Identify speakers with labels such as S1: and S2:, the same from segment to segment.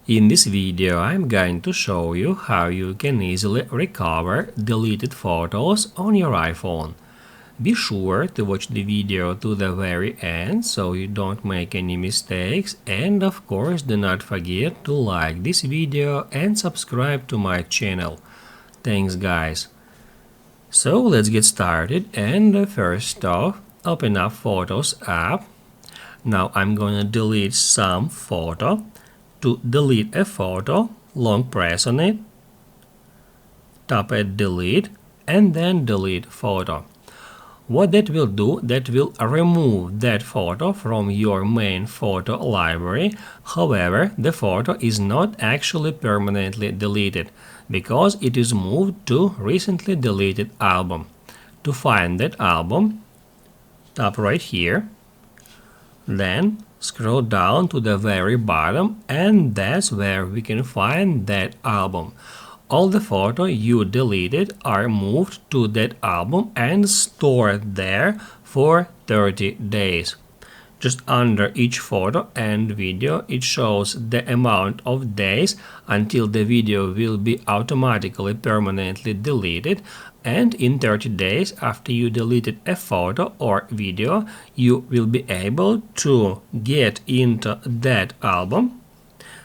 S1: In this video, I'm going to show you how you can easily recover deleted photos on your iPhone. Be sure to watch the video to the very end so you don't make any mistakes, and of course do not forget to like this video and subscribe to my channel. Thanks guys. So let's get started, and first off, open up Photos app. Now I'm gonna delete some photo. To delete a photo, long press on it, tap at delete, and then delete photo. What that will do, that will remove that photo from your main photo library. However, the photo is not actually permanently deleted because it is moved to recently deleted album. To find that album, tap right here, then scroll down to the very bottom, and that's where we can find that album. All the photos you deleted are moved to that album and stored there for 30 days. Just under each photo and video, it shows the amount of days until the video will be automatically permanently deleted, and in 30 days after you deleted a photo or video, you will be able to get into that album,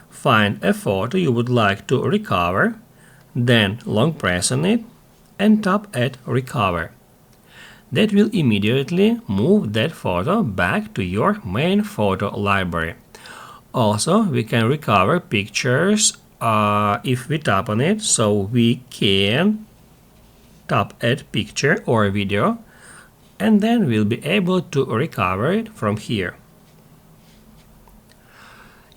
S1: find a photo you would like to recover, then long press on it and tap at recover. That will immediately move that photo back to your main photo library. Also, we can recover pictures if we tap on it, so we can tap at picture or video, and then we'll be able to recover it from here.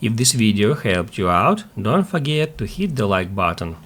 S1: If this video helped you out, don't forget to hit the like button.